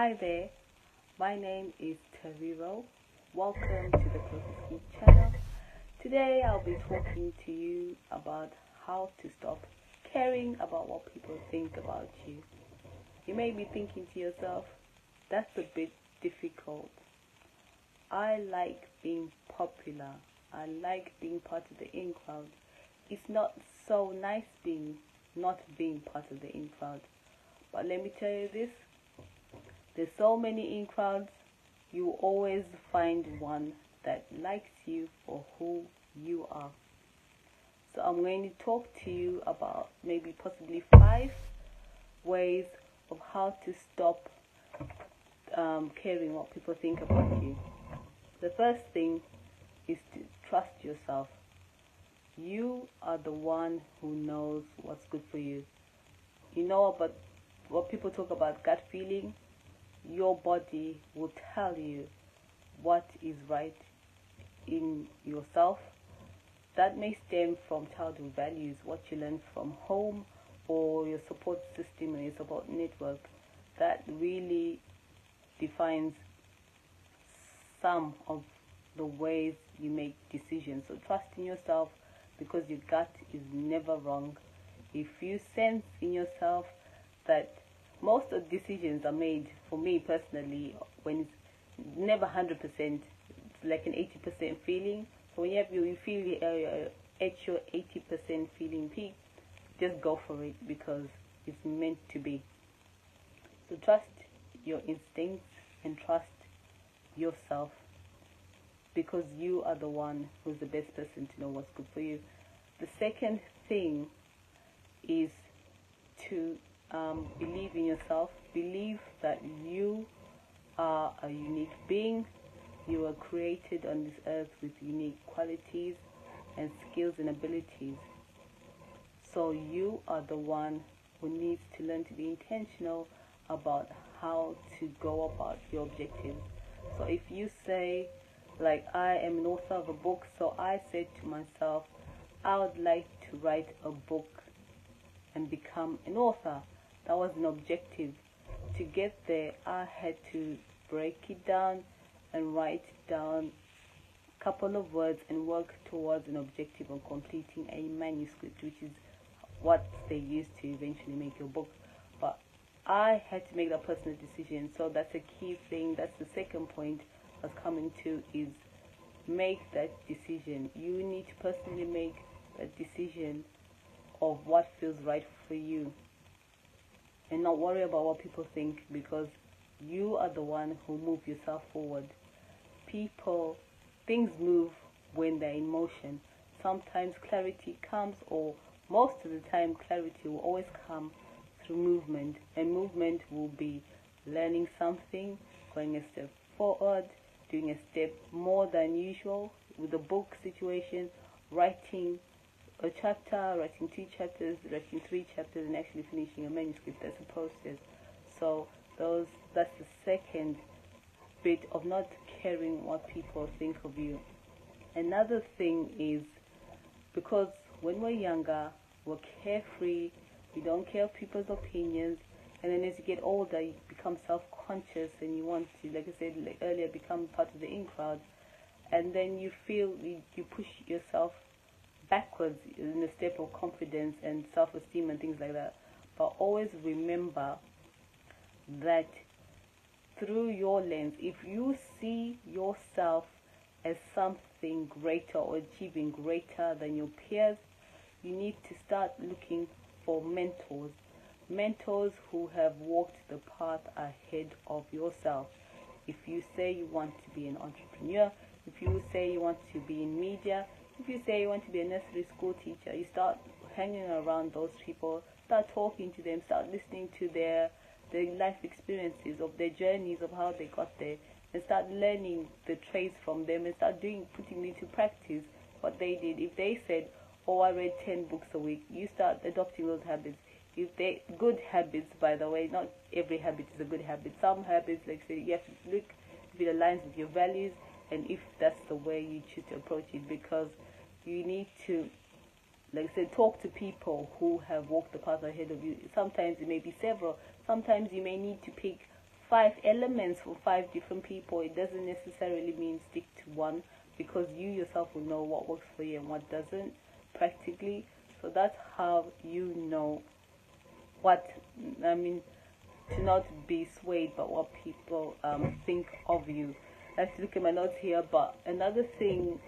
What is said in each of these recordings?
Hi there, my name is Tariro. Welcome to the Geeks channel. Today I'll be talking to you about how to stop caring about what people think about you. You may be thinking to yourself, that's a bit difficult. I like being popular. I like being part of the in crowd. It's not so nice not being part of the in crowd. But let me tell you this, there's so many in crowds, you will always find one that likes you for who you are. So I'm going to talk to you about maybe possibly 5 ways of how to stop caring what people think about you. The first thing is to trust yourself. You are the one who knows what's good for you. You know about what people talk about gut feeling. Your body will tell you what is right in yourself. That may stem from childhood values, what you learned from home or your support system and your support network. That really defines some of the ways you make decisions. So trust in yourself, because your gut is never wrong. If you sense in yourself that most of the decisions are made, for me personally, when it's never 100%, it's like an 80% feeling. So when you feel at your 80% feeling peak, just go for it, because it's meant to be. So trust your instincts and trust yourself, because you are the one who's the best person to know what's good for you. The second thing is to believe in yourself. Believe that you are a unique being. You are created on this earth with unique qualities and skills and abilities. So you are the one who needs to learn to be intentional about how to go about your objectives. So if you say, like, I am an author of a book, so I said to myself, I would like to write a book and become an author. That was an objective. To get there, I had to break it down and write down a couple of words and work towards an objective of completing a manuscript, which is what they use to eventually make your book. But I had to make that personal decision. So that's a key thing. That's the second point I was coming to, is make that decision. You need to personally make that decision of what feels right for you, and not worry about what people think, because you are the one who moves yourself forward. Things move when they're in motion. Sometimes clarity comes, or most of the time clarity will always come through movement, and movement will be learning something, going a step forward, doing a step more than usual. With the book situation, writing a chapter, writing 2 chapters, writing 3 chapters, and actually finishing a manuscript. That's a process. So that's the second bit of not caring what people think of you. Another thing is, because when we're younger, we're carefree, we don't care of people's opinions, and then as you get older, you become self-conscious and you want to, like I said earlier, become part of the in crowd, and then you feel you push yourself backwards in a step of confidence and self-esteem and things like that. But always remember that through your lens, if you see yourself as something greater or achieving greater than your peers, you need to start looking for mentors who have walked the path ahead of yourself. If you say you want to be an entrepreneur, if you say you want to be in media, if you say you want to be a nursery school teacher, you start hanging around those people, start talking to them, start listening to their life experiences, of their journeys, of how they got there, and start learning the traits from them, and start putting into practice what they did. If they said, oh, I read 10 books a week, you start adopting those habits. Good habits, by the way, not every habit is a good habit. Some habits, like I said, you have to look if it aligns with your values, and if that's the way you choose to approach it, because you need to, like I said, talk to people who have walked the path ahead of you. Sometimes it may be several. Sometimes you may need to pick 5 elements for 5 different people. It doesn't necessarily mean stick to one, because you yourself will know what works for you and what doesn't practically. So that's how you know what, I mean, to not be swayed by what people think of you. I have to look at my notes here. But another thing,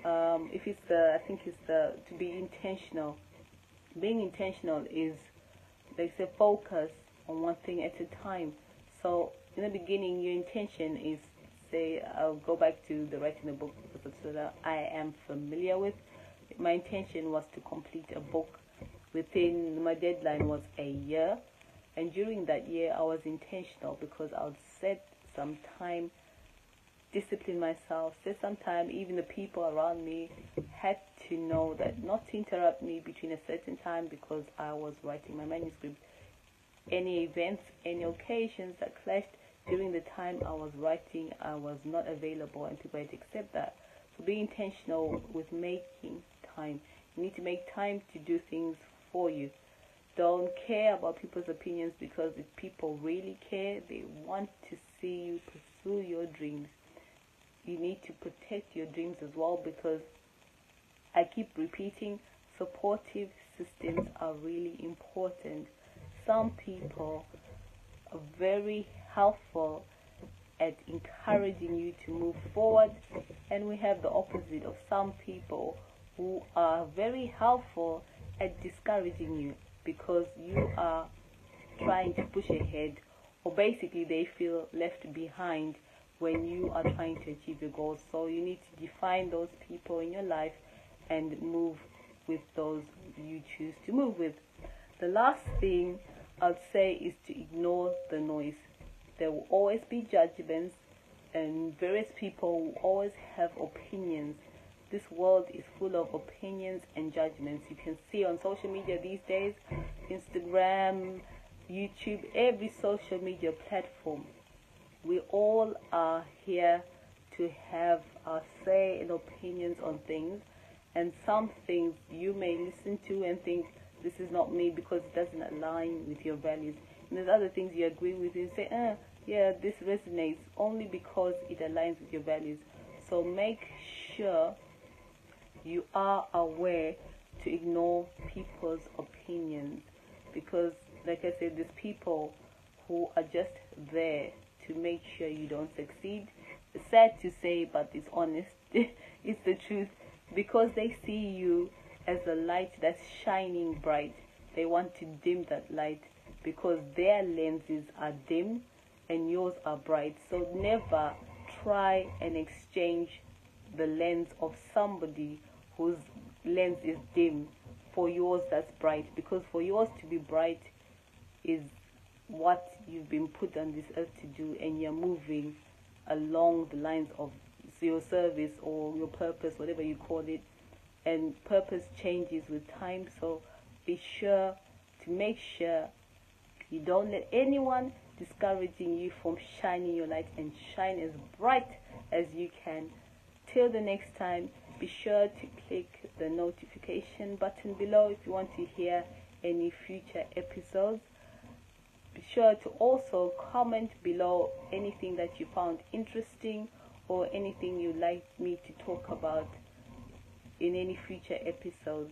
if it's I think it's to be intentional. Being intentional is, like I say, focus on one thing at a time. So in the beginning, your intention is, say, I'll go back to the writing a book that I am familiar with. My intention was to complete a book within, my deadline was a year, and during that year I was intentional, because I would set some time, discipline myself, set some time. Even the people around me had to know that not to interrupt me between a certain time, because I was writing my manuscript. Any events, any occasions that clashed during the time I was writing, I was not available, and people had to accept that. So be intentional with making time. You need to make time to do things for you. Don't care about people's opinions, because if people really care, they want to see you pursue your dreams. You need to protect your dreams as well, because I keep repeating, supportive systems are really important. Some people are very helpful at encouraging you to move forward, and we have the opposite of some people who are very helpful at discouraging you, because you are trying to push ahead, or basically they feel left behind when you are trying to achieve your goals. So you need to define those people in your life and move with those you choose to move with. The last thing I'd say is to ignore the noise. There will always be judgments, and various people will always have opinions. This world is full of opinions and judgments. You can see on social media these days, Instagram, YouTube, every social media platform. We all are here to have our say and opinions on things, and some things you may listen to and think, this is not me, because it doesn't align with your values. And there's other things you agree with, you say, yeah, this resonates, only because it aligns with your values. So make sure you are aware to ignore people's opinions, because, like I said, there's people who are just there to make sure you don't succeed. It's sad to say, but it's honest. It's the truth, because they see you as a light that's shining bright. They want to dim that light, because their lenses are dim and yours are bright. So never try and exchange the lens of somebody whose lens is dim for yours that's bright, because for yours to be bright is what you've been put on this earth to do, and you're moving along the lines of your service or your purpose, whatever you call it. And purpose changes with time, so be sure to make sure you don't let anyone discouraging you from shining your light, and shine as bright as you can. Till the next time, be sure to click the notification button below if you want to hear any future episodes. Be sure to also comment below anything that you found interesting, or anything you'd like me to talk about in any future episodes.